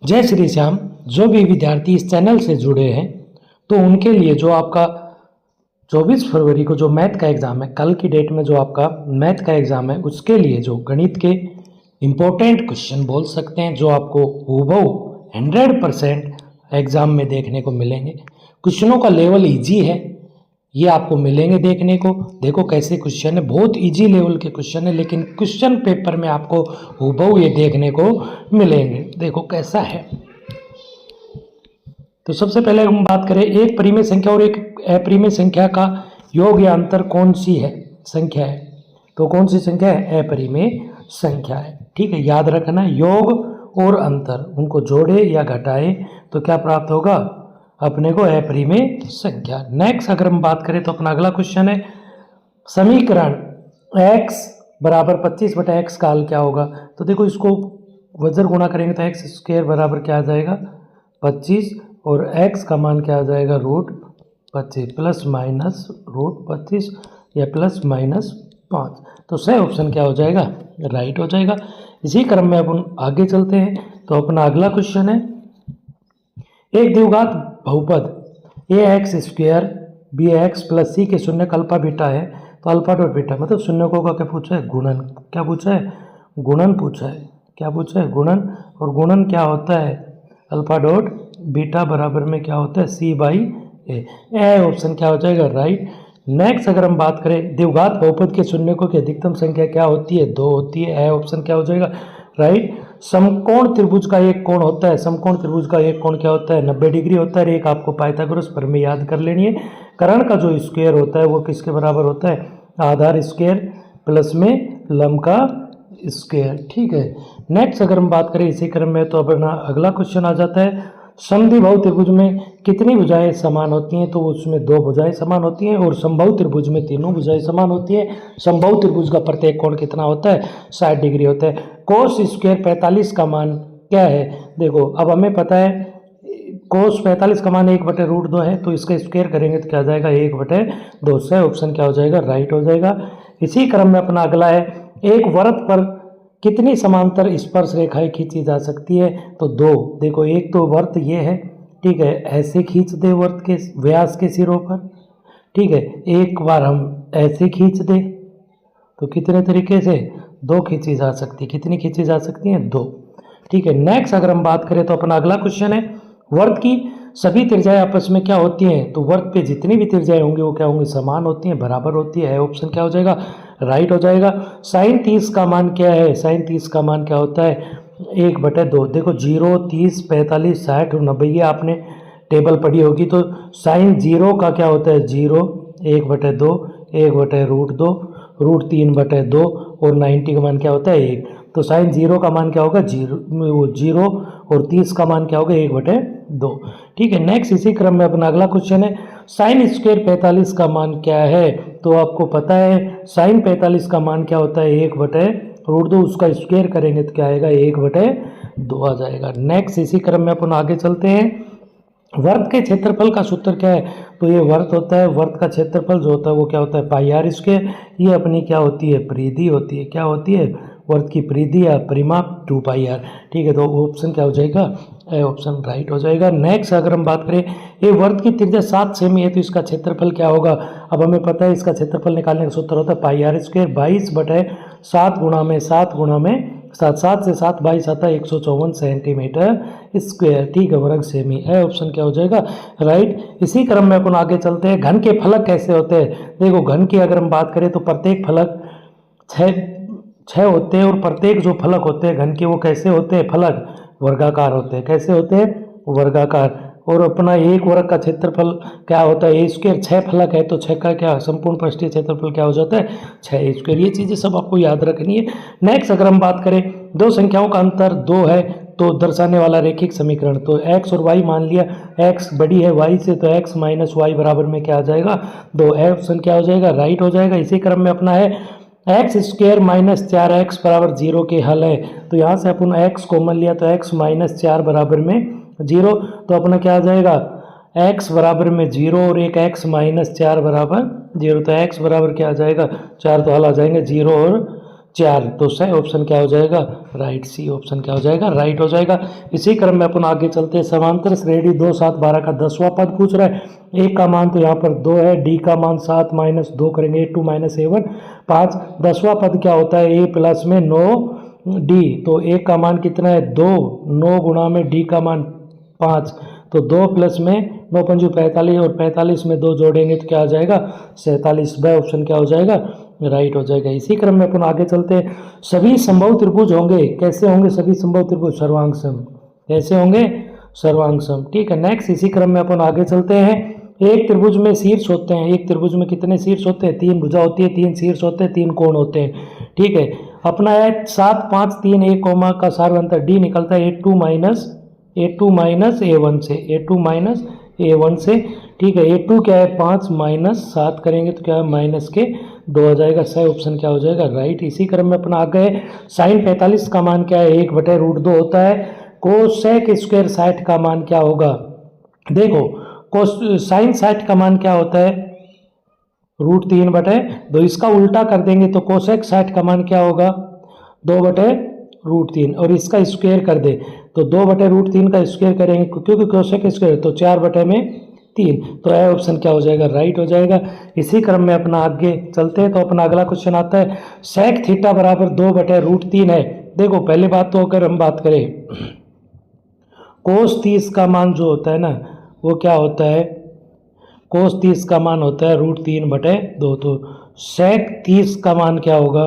जय श्री श्याम। जो भी विद्यार्थी इस चैनल से जुड़े हैं तो उनके लिए जो आपका 24 फरवरी को जो मैथ का एग्ज़ाम है, कल की डेट में जो आपका मैथ का एग्ज़ाम है, उसके लिए जो गणित के इम्पोर्टेंट क्वेश्चन बोल सकते हैं जो आपको हूबहू 100% एग्ज़ाम में देखने को मिलेंगे। क्वेश्चनों का लेवल इजी है, ये आपको मिलेंगे देखने को। देखो कैसे क्वेश्चन है, बहुत इजी लेवल के क्वेश्चन है, लेकिन क्वेश्चन पेपर में आपको हूबहू ये देखने को मिलेंगे। देखो कैसा है। तो सबसे पहले हम बात करें, एक परिमेय संख्या और एक अपरिमेय संख्या का योग या अंतर कौन सी है संख्या है, तो कौन सी संख्या है? अपरिमेय संख्या है। ठीक है, याद रखना, योग और अंतर उनको जोड़े या घटाए तो क्या प्राप्त होगा? अपने को अपरिमेय संख्या। नेक्स्ट अगर हम बात करें तो अपना अगला क्वेश्चन है, समीकरण x बराबर 25/x का हल क्या होगा? तो देखो इसको वजर गुणा करेंगे तो एक्स स्क्वायर बराबर क्या आ जाएगा? 25, और x का मान क्या आ जाएगा? √25 प्लस माइनस √25 या प्लस माइनस 5। तो सही ऑप्शन क्या हो जाएगा? राइट हो जाएगा। इसी क्रम में अपन आगे चलते हैं। तो अपना अगला क्वेश्चन है, एक द्विघात बहुपद ax² bx प्लस c के शून्य का अल्फा बीटा है, तो अल्फा डॉट बीटा मतलब शून्य को का क्या पूछा है? गुणन। क्या पूछा है? गुणन पूछा है। क्या पूछा है? गुणन। और गुणन क्या होता है? अल्फा डॉट बीटा बराबर में क्या होता है? c/a। ऑप्शन क्या हो जाएगा? राइट। नेक्स्ट अगर हम बात करें, द्विघात बहुपद के शून्यकों की अधिकतम संख्या क्या होती है? 2 होती है। ऑप्शन क्या हो जाएगा? राइट। समकोण त्रिभुज का एक कोण होता है, समकोण त्रिभुज का एक कोण क्या होता है? 90 डिग्री होता है। एक आपको पाइथागोरस प्रमेय याद कर लेनी है। कर्ण का जो स्क्वायर होता है वो किसके बराबर होता है? आधार स्क्वायर प्लस में लंब का स्क्वायर। ठीक है। नेक्स्ट अगर हम बात करें इसी क्रम में, तो अपना अगला क्वेश्चन आ जाता है, समद्विबाहु त्रिभुज में कितनी भुजाएं समान होती हैं? तो उसमें 2 भुजाएं समान होती हैं। और समबाहु त्रिभुज में तीनों भुजाएं समान होती हैं। समबाहु त्रिभुज का प्रत्येक कोण कितना होता है? 60 डिग्री होता है। कोस स्क्वायर 45 का मान क्या है? देखो अब हमें पता है कोस 45 का मान 1/√2 है, तो इसका स्क्वायर करेंगे तो क्या आ जाएगा? 1/2। से ऑप्शन क्या हो जाएगा? राइट हो जाएगा। इसी क्रम में अपना अगला है, एक वृत्त पर कितनी समांतर स्पर्श रेखाएं खींची जा सकती है? तो 2। देखो एक तो वृत्त ये है, ठीक है, ऐसे खींच दे वृत्त के व्यास के सिरों पर। ठीक है, एक बार हम ऐसे खींच दे तो कितने तरीके से? 2 खींची जा सकती। कितनी खींची जा सकती हैं? 2। ठीक है। नेक्स्ट अगर हम बात करें तो अपना अगला क्वेश्चन है, वृत्त की सभी त्रिज्याएं आपस में क्या होती हैं? तो वृत्त पे जितनी भी त्रिज्याएं होंगी वो क्या होंगी? समान होती हैं, बराबर होती है। ऑप्शन क्या हो जाएगा? राइट हो जाएगा। साइन 30 का मान क्या है? साइन 30 का मान क्या होता है? 1/2। देखो 0, 30, 45, 60 और 90 ये आपने टेबल पढ़ी होगी। तो साइन 0 का क्या होता है? 0, 1/2, 1/√2, √3/2 और 90 का मान क्या होता है? 1। तो साइन 0 का मान क्या होगा? 0 और 30 का मान क्या होगा? 1/2। ठीक है। नेक्स्ट इसी क्रम में अपना अगला क्वेश्चन है, साइन स्क्वायर 45 का मान क्या है? तो आपको पता है साइन 45 का मान क्या होता है? 1/√2। उसका स्क्वायर करेंगे तो क्या आएगा? 1/2 आ जाएगा। नेक्स्ट इसी क्रम में अपन आगे चलते हैं, वर्त के क्षेत्रफल का सूत्र क्या है? तो ये वर्त होता है, वर्त का क्षेत्रफल जो होता है वो क्या होता है? πr²। ये अपनी क्या होती है? परिधि होती है। क्या होती है? वर्त की परिधि या परिमाप 2πr। ठीक है, तो ऑप्शन क्या हो जाएगा? ऑप्शन राइट हो जाएगा। नेक्स्ट अगर हम बात करें, ये वर्त की त्रिज्या 7 सेमी है तो इसका क्षेत्रफल क्या होगा? अब हमें पता है इसका क्षेत्रफल निकालने का सूत्र होता है πr²। 22/7 गुणा में 7 गुणा में 7, 7 से 7 22 आता है 154 सेंटीमीटर स्क्वायर। ठीक है, वर्ग सेमी है। ऑप्शन क्या हो जाएगा? राइट। इसी क्रम में अपन आगे चलते हैं, घन के फलक कैसे होते हैं? देखो घन की अगर हम बात करें तो प्रत्येक फलक 6 होते हैं, और प्रत्येक जो फलक होते हैं घन के वो कैसे होते हैं? फलक वर्गाकार होते हैं। कैसे होते हैं? वर्गाकार। और अपना एक वर्ग का क्षेत्रफल क्या होता है? a²। 6 फलक है तो 6 का क्या संपूर्ण पृष्ठीय क्षेत्रफल क्या हो जाता है? 6a²। ये चीज़ें सब आपको याद रखनी है। नेक्स्ट अगर हम बात करें, दो संख्याओं का अंतर 2 है तो दर्शाने वाला रैखिक समीकरण, तो x और y मान लिया, x बड़ी है y से तो x - y बराबर में क्या आ जाएगा? 2। ऑप्शन क्या हो जाएगा? राइट हो जाएगा। इसी क्रम में अपना है, x² - 4x बराबर 0 के हल है। तो यहाँ से अपन x कॉमन लिया तो x - 4 बराबर में 0, तो अपना क्या आ जाएगा? x बराबर में 0 और एक x - 4 बराबर 0। तो x बराबर क्या आ जाएगा? 4, तो हल आ जाएंगे 0 और 4, तो सही ऑप्शन क्या हो जाएगा, राइट, सी ऑप्शन क्या हो जाएगा, राइट हो जाएगा। इसी क्रम में अपन आगे चलते हैं। समांतर श्रेणी 2 7 12 का 10वां पद पूछ रहा है। एक का मान तो यहाँ पर 2 है, डी का मान 7 माइनस 2 करेंगे, A2 माइनस A1 5। 10वां पद क्या होता है, ए प्लस में 9 डी, तो एक का मान कितना है 2, 9 गुणा में डी का मान 5, तो 2 प्लस में 9 पंजू 45 और 45 में 2 जोड़ेंगे तो क्या आ जाएगा 47। ब ऑप्शन क्या हो जाएगा, राइट हो जाएगा। इसी क्रम में अपन आगे चलते हैं। सभी संभव त्रिभुज होंगे, कैसे होंगे सभी संभव त्रिभुज, सर्वांगसम, कैसे होंगे, सर्वांगसम। ठीक है, नेक्स्ट इसी क्रम में अपन आगे चलते हैं। एक त्रिभुज में शीर्ष होते हैं, एक त्रिभुज में कितने शीर्ष होते हैं, 3 भुजा होती है, 3 शीर्ष होते हैं, 3 कोण होते हैं। ठीक है, अपना है 7 5 3 1 कोमा का सार्वंतर डी निकलता है A2 माइनस A1 से, A2 माइनस A1 से। ठीक है, A2 क्या है 5 माइनस 7 करेंगे तो क्या है माइनस के 2 आ जाएगा। सही ऑप्शन क्या हो जाएगा, राइट। इसी क्रम में अपना आ गए। साइन 45 का मान क्या है, 1/√2 होता है। कोसेक स्क्वायर 60 का मान क्या होगा, देखो साइन 60 का मान क्या होता है, √3/2। इसका उल्टा कर देंगे तो कोसेक 60 का मान क्या होगा, 2/√3, और इसका स्क्वायर कर दे तो 2/√3 का स्क्वायर करेंगे क्योंकि कोसेक स्क्वायर, तो 4/3, तो ए ऑप्शन क्या हो जाएगा, राइट हो जाएगा। इसी क्रम में अपना आगे चलते हैं। तो अपना अगला क्वेश्चन आता है, सेक थीटा बराबर 2/√3 है। देखो पहले बात तो अगर हम बात करें, कोस 30 का मान जो होता है ना वो क्या होता है, कोस 30 का मान होता है √3/2, तो सेक 30 का मान क्या होगा,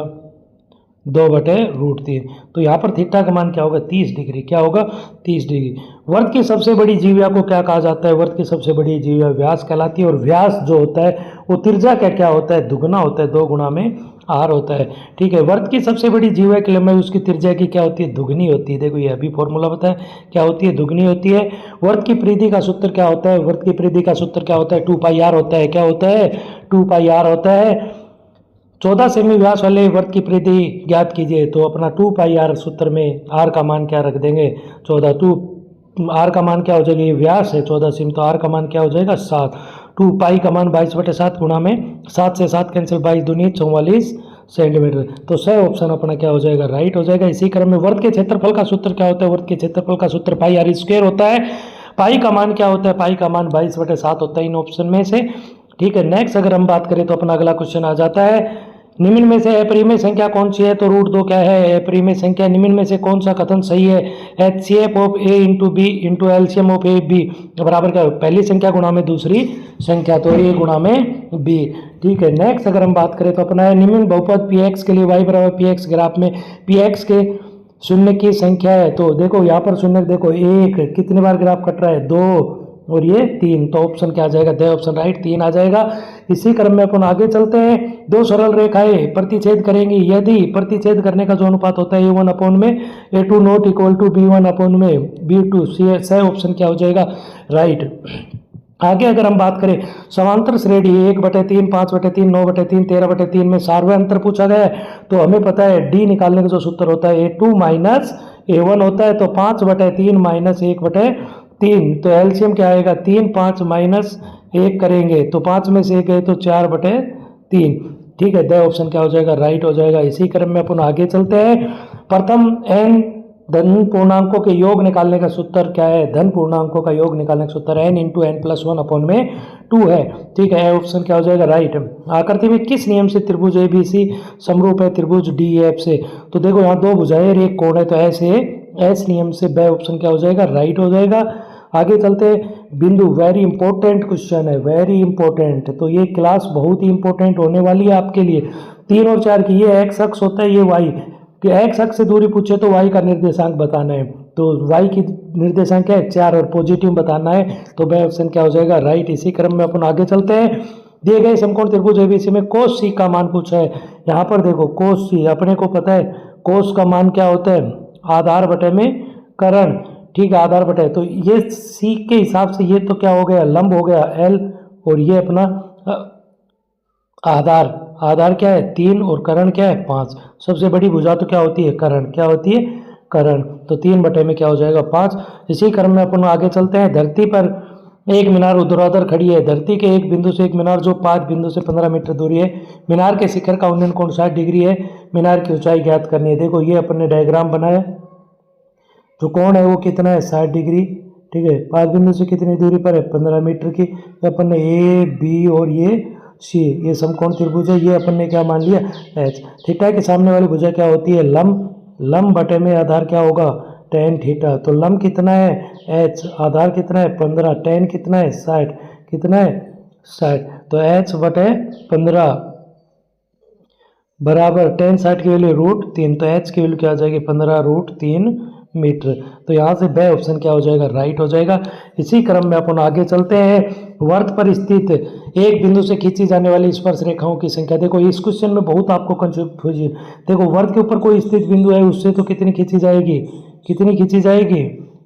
2/√3, तो यहाँ पर थीटा का मान क्या होगा 30 डिग्री, क्या होगा 30 डिग्री। वर्त की सबसे बड़ी जीविया को क्या कहा जाता है, वर्त की सबसे बड़ी जीविया व्यास कहलाती है, और व्यास जो होता है वो त्रिज्या का क्या होता है, दुगना होता है, 2 गुना में आर होता है। ठीक है, वर्त की सबसे बड़ी जीविया की लंबाई उसकी त्रिज्या की क्या होती है, दुगनी होती है। देखो ये अभी फॉर्मूला बताया, क्या होती है, दुगनी होती है। वर्त की परिधि का सूत्र क्या होता है, वर्त की परिधि का सूत्र क्या होता है, 2πr होता है, क्या होता है 2πr होता है। 14 सेमी व्यास वाले वर्त की परिधि ज्ञात कीजिए, तो अपना 2πr सूत्र में r का मान क्या रख देंगे 14, 2 r का मान क्या हो जाएगा, ये व्यास है 14 सेमी, तो r का मान क्या हो जाएगा 7, 2π का मान 22/7 गुणा में 7 से 7 कैंसिल, 22 दूनी 44 सेंटीमीटर, तो सही ऑप्शन अपना क्या हो जाएगा, राइट हो जाएगा। इसी क्रम में वर्त के क्षेत्रफल का सूत्र क्या होता है, वर्त के क्षेत्रफल का सूत्र πr² होता है। पाई का मान क्या होता है, पाई का मान 22/7 होता है इन ऑप्शन में से। ठीक है, नेक्स्ट अगर हम बात करें तो अपना अगला क्वेश्चन आ जाता है, निम्न में से अपरिमेय संख्या कौन सी है, तो √2 क्या है, अपरिमेय संख्या। निम्न में से कौन सा कथन सही है, HCF of A into B into LCM of A B बराबर क्या, पहली संख्या गुणा में दूसरी संख्या, तो A गुणा में B। ठीक है, नेक्स्ट अगर हम बात करें तो अपना है, निम्न बहुपद PX के लिए y बराबर PX ग्राफ में PX के शून्य की संख्या है, तो देखो यहाँ पर शून्य देखो 1 कितने बार ग्राफ कट रहा है, 2 और ये 3, तो ऑप्शन क्या आ जाएगा, द ऑप्शन राइट 3 आ जाएगा। इसी क्रम में अपन आगे चलते हैं। 2 सरल रेखाएं प्रतिच्छेद करेंगी, यदि प्रतिच्छेद करने का जो अनुपात होता है A1 में A2 not equal to B1 में B2, सही ऑप्शन क्या हो जाएगा, राइट। आगे अगर हम बात करें, समांतर श्रेणी 1/3 5/3 9/3 13/3 में सार्वयंत्र पूछा गया है, तो हमें पता है डी निकालने का जो सूत्र होता है A2 माइनस A1 होता है, तो 5/3 माइनस 1/3, तो एलसीएम क्या आएगा 3, 5 माइनस 1 करेंगे तो 5 में से 1 गए तो 4/3। ठीक है, द ऑप्शन क्या हो जाएगा, राइट हो जाएगा। इसी क्रम में अपन आगे चलते हैं। प्रथम n धन पूर्णांकों के योग निकालने का सूत्र क्या है, धन पूर्णांकों का योग निकालने का सूत्र n इंटू n+1 2 है। ठीक है, ऑप्शन क्या हो जाएगा, राइट। आकृति में किस नियम से त्रिभुज ABC समरूप है त्रिभुज DEF से, तो देखो यहाँ 2 भुजाएं और 1 कोण है, तो ऐसे एस नियम से ब ऑप्शन क्या हो जाएगा, राइट हो जाएगा। आगे चलते बिंदु, वेरी इंपॉर्टेंट क्वेश्चन है, वेरी इंपॉर्टेंट, तो ये क्लास बहुत ही इंपॉर्टेंट होने वाली है आपके लिए। 3 और 4 की, ये x अक्ष होता है, ये y, कि x अक्ष से दूरी पूछे तो y का निर्देशांक बताना है, तो y की निर्देशांक क्या है 4 और पॉजिटिव बताना है, तो ब ऑप्शन क्या हो जाएगा, राइट। इसी क्रम में अपन आगे चलते हैं। दिए गए समकोण त्रिभुज ABC में कोस C का मान पूछा है। यहाँ पर देखो कोस C अपने को पता है, कोस का मान क्या होता है, आधार बटे में करण। ठीक है, आधार बटे, तो ये C के हिसाब से ये तो क्या हो गया, लंब हो गया L, और ये अपना आधार, आधार क्या है 3 और करण क्या है 5। सबसे बड़ी भुजा तो क्या होती है, करण, क्या होती है, करण, तो 3 बटे में क्या हो जाएगा 5। इसी क्रम में अपन आगे चलते हैं। धरती पर एक मीनार ऊर्ध्वाधर खड़ी है। धरती के एक बिंदु से एक मीनार जो 5 बिंदु से 15 मीटर दूरी है। मीनार के शिखर का उन्नयन कोण 60 डिग्री है। मीनार की ऊंचाई ज्ञात करनी है। देखो ये अपन ने डायग्राम बनाया, जो कोण है वो कितना है 60 डिग्री। ठीक है, 5 बिंदु से कितनी दूरी पर है 15 मीटर की। अपन ने ए बी और ये सी, ये समकोण त्रिभुज है। ये अपन ने क्या मान लिया एच। थीटा के सामने वाली भुजा क्या होती है लंब। लंब बटे में आधार क्या होगा tan थीटा। तो लंब कितना है एच, आधार कितना है 15, tan कितना है 60, कितना है 60। तो एच बटे 15 बराबर tan 60 की वैल्यू √3, तो एच की वैल्यू क्या आ जाएगी 15√3 मीटर। तो यहाँ से बे ऑप्शन क्या हो जाएगा राइट हो जाएगा। इसी क्रम में अपन आगे चलते हैं। वर्त पर स्थित एक बिंदु से खींची जाने वाली स्पर्श रेखाओं की संख्या। देखो इस क्वेश्चन में बहुत आपको कंफ्यूजन। देखो वर्त के ऊपर कोई स्थित बिंदु है, उससे तो कितनी खींची जाएगी, कितनी खींची जाएगी।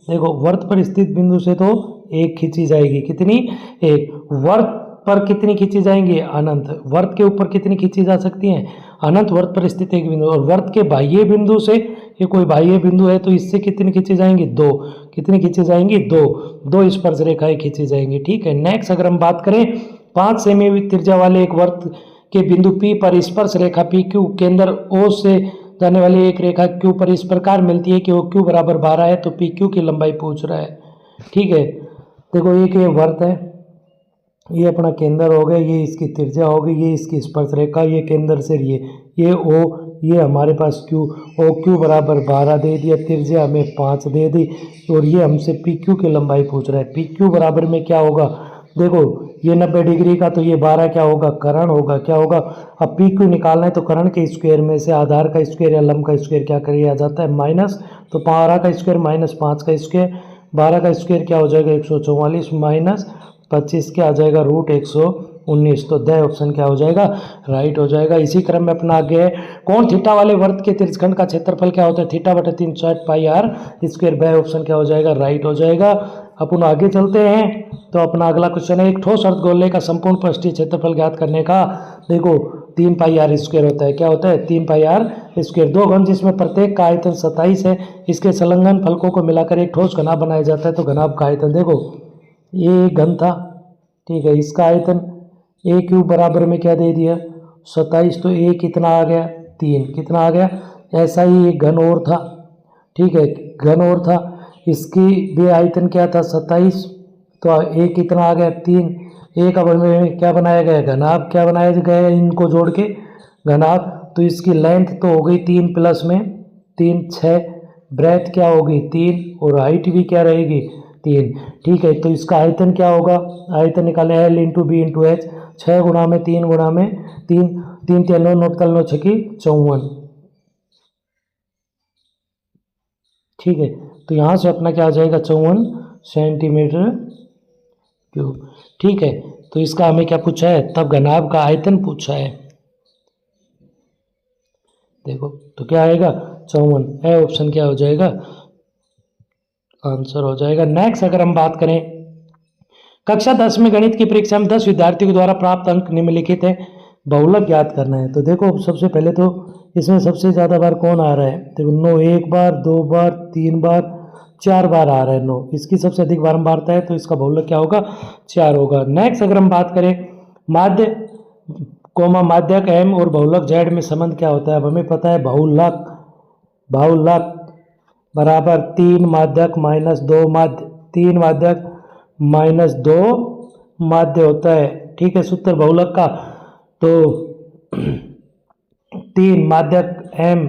देखो वर्त पर स्थित बिंदु से तो एक खींची जाएगी, कितनी एक। वर्त पर कितनी खींची जाएंगी अनंत। वर्त के ऊपर कितनी खींची जा सकती हैं अनंत। वर्त पर स्थित एक बिंदु और वर्त के बाह्य बिंदु से, ये कोई बाह्य बिंदु है तो इससे कितनी खींची जाएंगी दो, कितनी खींची जाएंगी दो, दो स्पर्श रेखाएं खींची जाएंगी। ठीक है, नेक्स्ट अगर हम बात करें 5 सेमी त्रिज्या वाले एक वर्त के बिंदु P पर स्पर्श रेखा PQ केंद्र O से जाने वाली एक रेखा Q पर इस प्रकार मिलती है कि वो Q बराबर 12 है। तो PQ की लंबाई पूछ रहा है। ठीक है, देखो एक ये वर्त है, ये अपना केंद्र हो गया, ये इसकी त्रिज्या हो गई, ये इसकी स्पर्श रेखा, ये केंद्र से ये O, ये हमारे पास Q, OQ बराबर 12 दे दिया, त्रिज्या हमें 5 दे दी और ये हमसे PQ की लंबाई पूछ रहा है। PQ बराबर में क्या होगा, देखो ये 90 डिग्री का, तो ये 12 क्या होगा कर्ण होगा, क्या होगा। अब PQ निकालना है तो कर्ण के स्क्वायर में से आधार का स्क्वायर या लंब का स्क्वायर क्या किया जाता है माइनस। तो 12 का स्क्वायर माइनस 5 का स्क्वायर, 12 का स्क्वायर क्या हो जाएगा 144 माइनस 25 क्या आ जाएगा √119। तो द ऑप्शन क्या हो जाएगा राइट हो जाएगा। इसी क्रम में अपना आगे है कोण थीटा वाले वर्त के त्रिज्यखंड का क्षेत्रफल क्या होता है थीटा बटे 3 60 पाई r स्क्वायर। ब ऑप्शन क्या हो जाएगा राइट हो जाएगा। अपन आगे चलते हैं तो अपना अगला क्वेश्चन है एक ठोस अर्धगोले का संपूर्ण पृष्ठीय क्षेत्रफल ज्ञात करने का। देखो 3 पाई r स्क्वायर होता है, क्या होता है 3 पाई r स्क्वायर। दो घन जिसमें प्रत्येक का आयतन 27 है, इसके संलग्न फलकों को मिलाकर एक ठोस घनाभ बनाया जाता है। तो घनाभ का आयतन देखो ये घन था, ठीक है, इसका आयतन A³ बराबर में क्या दे दिया 27, तो A कितना आ गया 3, कितना आ गया। ऐसा ही एक घन और था, ठीक है, घन और था, इसकी भी आयतन क्या था 27, तो A कितना आ गया 3। A का में क्या बनाया गया घनाभ, क्या बनाया गया इनको जोड़ के घनाभ। तो इसकी लेंथ तो हो गई 3 प्लस में 3 6, ब्रेथ क्या होगी 3 और हाइट भी क्या रहेगी 3। ठीक है, तो इसका आयतन क्या होगा, आयतन निकाले L into B into H, 6 गुणा में 3 गुणा में 3, 3 3 9 9 9 6 54। ठीक है, तो यहाँ से अपना क्या आ जाएगा 54 सेंटीमीटर क्यूब। ठीक है, तो इसका हमें क्या पूछा है तब घनाभ का आयतन पूछा है। देखो तो क्या आएगा 54, ए ऑप्शन क्या हो जाएगा आंसर हो जाएगा। नेक्स्ट अगर हम बात करें कक्षा 10 में गणित की परीक्षा में 10 विद्यार्थियों के द्वारा प्राप्त अंक निम्नलिखित है, बहुलक ज्ञात करना है। तो देखो सबसे पहले तो इसमें सबसे ज़्यादा बार कौन आ रहा है, देखो 9 1 बार 2 बार 3 बार 4 बार आ रहा है 9, इसकी सबसे अधिक बारंबारता है, तो इसका बहुलक क्या होगा 4 होगा। नेक्स्ट अगर हम बात करें माध्य कोमा माध्यक M और बहुलक Z में संबंध क्या होता है। अब हमें पता है बहुलक बराबर 3 माध्यक माइनस 2 माध्य, 3 माध्यक माइनस 2 माध्य होता है। ठीक है, सूत्र बहुलक का तो 3 माध्यक M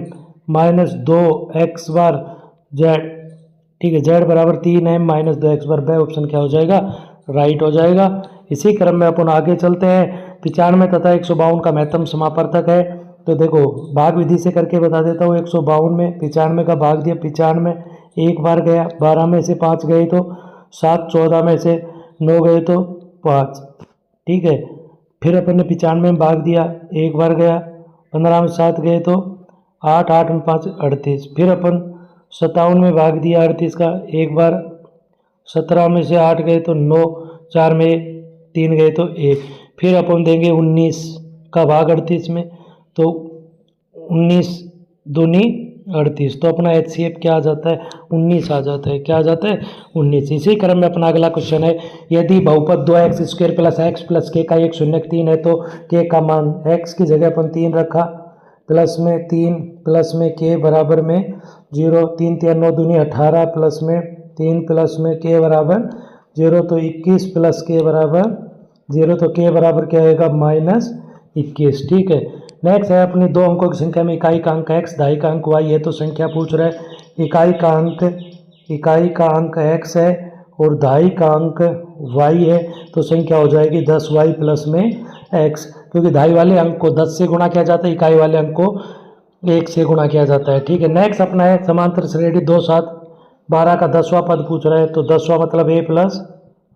माइनस 2 x बार Z। ठीक है, Z बराबर 3M माइनस 2 x बार। ब ऑप्शन क्या हो जाएगा राइट हो जाएगा। इसी क्रम में अपन आगे चलते हैं 95 तथा 152 का महत्तम समापवर्तक है। तो देखो भाग विधि से करके बता देता हूँ। 152 में 95 का भाग दिया, 95 एक बार गया, 12 में से 5 गए तो 7, 14 में से 9 गए तो 5। ठीक है, फिर अपन ने 95 में भाग दिया, एक बार गया, 15 में 7 गए तो 8, 8 में 5 38। फिर अपन 57 में भाग दिया 38 का, एक बार, 17 में से 8 गए तो 9, 4 में 3 गए तो 1। फिर अपन देंगे 19 का भाग 38 में, तो 19 दूनी 38। तो अपना HCF क्या आ जाता है 19 आ जाता है। क्या आ जाता है 19। इसी क्रम में अपना अगला क्वेश्चन है, यदि बहुपद 2x² + x + k का 1 0 3 है तो k का मान, x की जगह अपन 3 रखा, प्लस में 3 प्लस में k बराबर में 0, 3 3 9 दूनी 18 प्लस में 3 प्लस में k बराबर 0, तो 21 प्लस k बराबर 0, तो k बराबर क्या आएगा -21। ठीक है। नेक्स्ट है अपनी दो अंकों की संख्या में इकाई का अंक x, दहाई का अंक y है, तो संख्या पूछ रहा है इकाई का अंक x है और दहाई का अंक y है, तो संख्या हो जाएगी 10y प्लस में x, क्योंकि दहाई वाले अंक को 10 से गुणा किया जाता है, इकाई वाले अंक को 1 से गुणा किया जाता है। ठीक है। नेक्स्ट अपना है समांतर श्रेणी 2 7 12 का 10वां पद पूछ रहा है, तो 10वां मतलब a +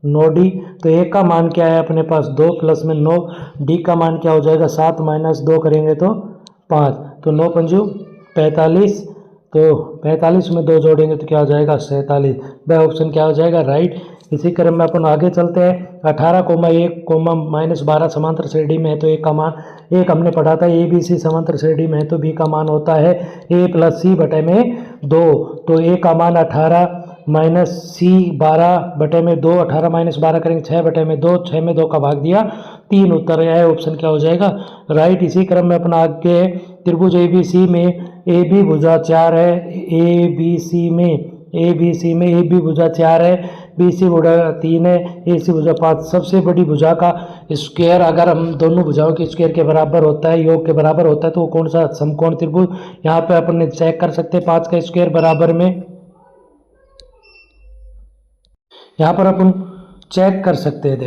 9d, तो a का मान क्या है अपने पास 2 प्लस में 9, d का मान क्या हो जाएगा 7 - 2 करेंगे तो 5, तो 9 पंजू 45, तो 45 में 2 जोड़ेंगे तो क्या हो जाएगा 47। वह ऑप्शन क्या हो जाएगा राइट। इसी क्रम में अपन आगे चलते हैं। 18,1, -12 समांतर श्रेणी में है, तो a का मान, एक हमने पढ़ा था ABC समांतर श्रेणी में है तो b का मान होता है a + c बटे में 2, तो a का मान 18 -c 12 बटे में 2, 18 - 12 करेंगे 6 बटे में 2, 6 में 2 का भाग दिया 3, उत्तर है ऑप्शन क्या हो जाएगा राइट। इसी क्रम में अपना आगे त्रिभुज ABC में AB भुजा 4 है, ABC में AB भुजा 4 है, BC भुजा 3 है, AC भुजा 5। सबसे बड़ी भुजा का स्क्वायर अगर हम दोनों भुजाओं के स्क्वायर के बराबर होता है, योग के बराबर होता है, तो वो कौन सा समकोण त्रिभुज, यहाँ पे अपन चेक कर सकते हैं 5 का स्क्वायर बराबर में, यहाँ पर अपन चेक कर सकते हैं।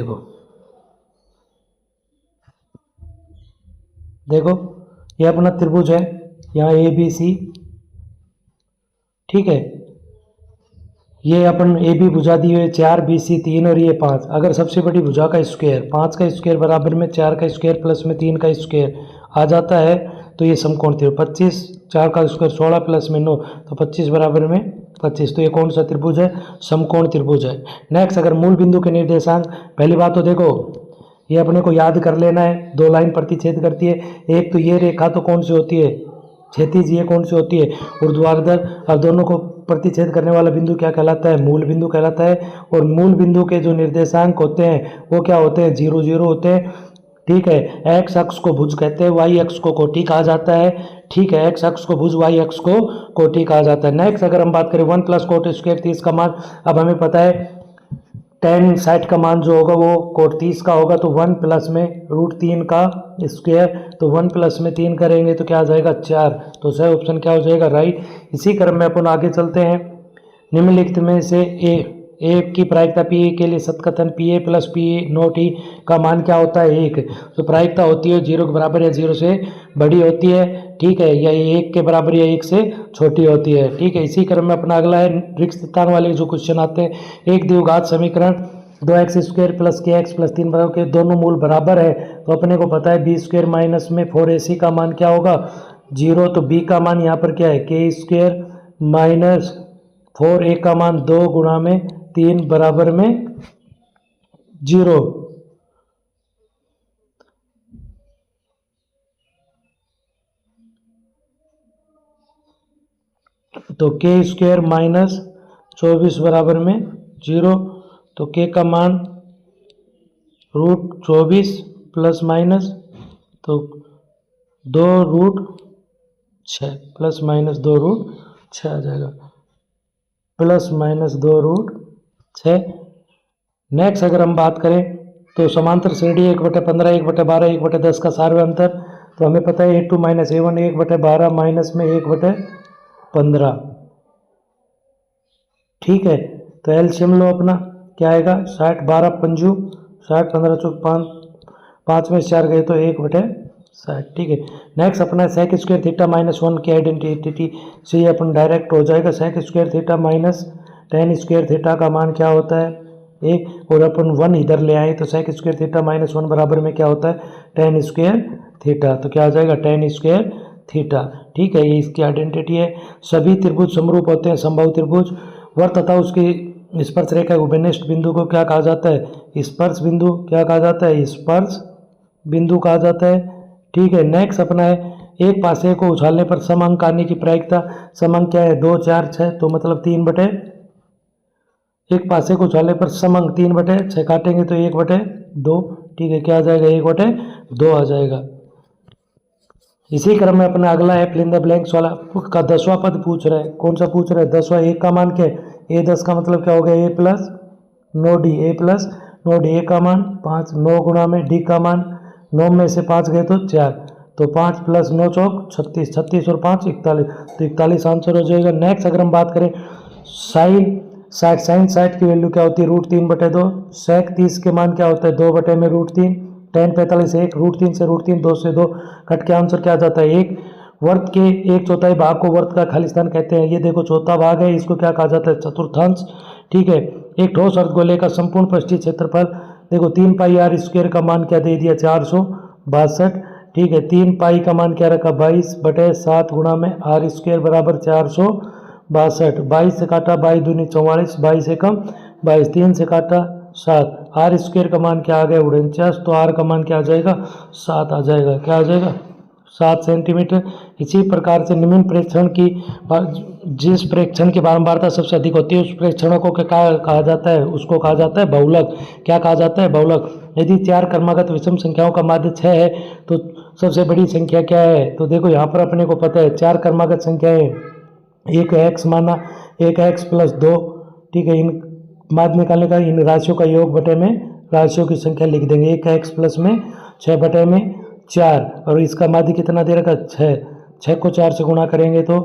देखो ये अपना त्रिभुज है, यहाँ ABC, ठीक है, ये अपन AB भुजा दी हुई 4, BC 3 और ये 5। अगर सबसे बड़ी भुजा का स्क्वायर 5 का स्क्वायर बराबर में 4 का स्क्वायर प्लस में 3 का स्क्वायर आ जाता है, तो ये समकोण त्रिभुज 25, 4 का स्क्वायर 16 प्लस में 9, तो 25 बराबर में 25, तो ये कौन सा त्रिभुज है समकोण त्रिभुज है। नेक्स्ट अगर मूल बिंदु के निर्देशांक, पहली बात तो देखो ये अपने को याद कर लेना है, 2 लाइन प्रतिच्छेद करती है, एक तो ये रेखा तो कौन सी होती है क्षैतिज, ये कौन सी होती है ऊर्ध्वाधर, और दोनों को प्रतिच्छेद करने वाला बिंदु क्या कहलाता है मूल बिंदु कहलाता है। और मूल बिंदु के जो निर्देशांक होते हैं वो क्या होते हैं 0 0 होते हैं। ठीक है। एक्स अक्ष को भुज कहते हैं, वाई अक्ष को कोटि कहा जाता है। ठीक है, एक्स अक्ष को भुज, वाई अक्ष को कोटि कहा जाता है। नेक्स्ट अगर हम बात करें 1 + कोट स्क्वायर 30 का मान, अब हमें पता है tan 60 का मान जो होगा वो कोट 30 का होगा, तो 1 प्लस में √3 का स्क्वायर, तो 1 प्लस में 3 करेंगे तो क्या आ जाएगा 4, तो सही ऑप्शन क्या हो जाएगा राइट। इसी क्रम में अपन आगे चलते हैं। निम्नलिखित में से ए की प्रायिकता पी के लिए सत्कथन पी ए + P0 का मान क्या होता है 1, तो प्रायिकता होती है 0 के बराबर या 0 से बड़ी होती है। ठीक है, या 1 के बराबर या 1 से छोटी होती है। ठीक है। इसी क्रम में अपना अगला है रिक्त स्थान वाले जो क्वेश्चन आते हैं, एक द्विघात समीकरण 2x² + kx + 3 बराबर के दोनों मूल बराबर है, तो अपने को पता है b² माइनस में 4ac का मान क्या होगा 0, तो b का मान यहाँ पर क्या है k² माइनस 4a का मान 2 गुणा में 3 बराबर में 0, तो k² माइनस 24 बराबर में 0, तो k का मान √24 प्लस माइनस तो 2√6 प्लस माइनस 2√6 आ जाएगा, प्लस माइनस 2√6। नेक्स्ट अगर हम बात करें तो समांतर श्रेणी 1/15 1/12 1/10 का सार्वय अंतर, तो हमें पता है a2 - a1 1/12 माइनस में 1/15। ठीक है, तो एलसीएम लो अपना क्या आएगा 60 12 पंजू 60 15 चौक 5 में 4 गए तो 1/60। ठीक है। नेक्स्ट अपना sec² थीटा -1 की आइडेंटिटी से ये अपन डायरेक्ट हो जाएगा, sec² theta minus tan² theta का मान क्या होता है 1, और अपन 1 इधर ले आए तो sec² थीटा -1 बराबर में क्या होता है tan² थीटा, तो क्या आ जाएगा tan² थीटा। ठीक है, ये इसकी आइडेंटिटी है। सभी त्रिभुज समरूप होते हैं, समबाहु त्रिभुज। वर्त तथा उसकी स्पर्श रेखा उभयनिष्ठ बिंदु को क्या कहा जाता है स्पर्श बिंदु, क्या कहा जाता है स्पर्श बिंदु कहा जाता है। ठीक है। नेक्स्ट अपना है एक पासे को उछालने पर सम अंक आने की प्रायिकता, सम अंक क्या है 2 4 6, तो मतलब 3/, एक पासे को उछालने पर सम अंक 3/6 काटेंगे तो 1/2, ठीक है, क्या आ जाएगा 1/2 आ जाएगा। इसी क्रम में अपना अगला है फिल इन द ब्लैंक्स वाला का 10वां पद पूछ रहा है। कौन सा पूछ रहा है 10वां, एक का मान क्या है a10 का मतलब क्या हो गया a plus 9d, a plus 9d, a का मान 5, 9 गुणा में d का मान 9 में से 5 गए तो 4, तो 5 प्लस 9 चौक 36, 36 और 5 41, तो 41 आंसर हो जाएगा। नेक्स्ट अगर हम बात करें साइन 60 की वैल्यू क्या होती है √3/2, सेक 30 के मान क्या होता है 2/√3, tan 45 1, √3 से √3, 2 से 2 कट के आंसर क्या आ जाता है 1। वर्त के 1/4 भाग को वर्त का खाली स्थान कहते हैं। ये देखो चौथा भाग है, इसको क्या कहा जाता है चतुर्थांश, ठीक है। एक ठोस अर्धगोले का संपूर्ण पृष्ठीय क्षेत्रफल, देखो 3 पाई आर स्क्वायर का मान क्या दे दिया 462, ठीक है। 3 पाई का मान क्या रखा 22/7 गुणा में आर स्क्वायर बराबर 462, 22 से काटा 22 दूनी 44, 22 से कम 22, 3 से काटा 7, आर स्क्वायर का मान क्या आ गया 49, तो आर का मान क्या आ जाएगा 7 आ जाएगा, क्या आ जाएगा 7 सेंटीमीटर। इसी प्रकार से निम्न प्रेक्षण की जिस प्रेक्षण की बारंबारता सबसे अधिक होती है उस प्रेक्षणों को क्या कहा जाता है, उसको कहा जाता है बहुलक। क्या कहा जाता है बहुलक। यदि 4 क्रमागत विषम संख्याओं का माध्य 6 है तो सबसे बड़ी संख्या क्या है, तो देखो यहाँ पर अपने को पता है 4 क्रमागत संख्याएं, एक x माना, एक x प्लस 2, ठीक है। इन माध्य निकालने का इन राशियों का योग बटे में राशियों की संख्या लिख देंगे, एक x प्लस में 6/4, और इसका माध्य कितना दे रखा 6, 6 को 4 से गुणा करेंगे तो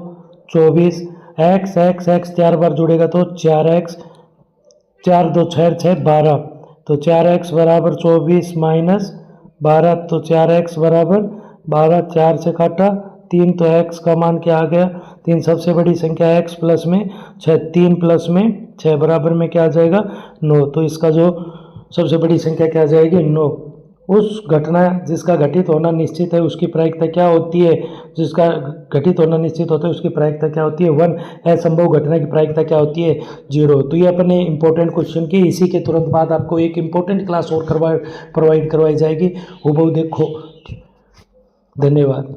24, x x x 4 बार जुड़ेगा तो 4x, 4 2 6 6 12, तो 4x बराबर 24 माइनस 12, तो 4x बराबर 12, 4 से काटा 3, तो x का मान क्या आ गया 3, सबसे बड़ी संख्या x प्लस में 6, 3 प्लस में 6 बराबर में क्या आ जाएगा 9, तो इसका जो सबसे बड़ी संख्या क्या आ जाएगी 9। उस घटना जिसका घटित होना निश्चित है उसकी प्रायिकता क्या होती है, जिसका घटित होना निश्चित होता है उसकी प्रायिकता क्या होती है 1, असंभव घटना की प्रायिकता क्या होती है 0। तो ये अपने इंपॉर्टेंट क्वेश्चन की। इसी के तुरंत बाद आपको एक इंपॉर्टेंट क्लास और प्रोवाइड करवाई जाएगी, वो देखो। धन्यवाद।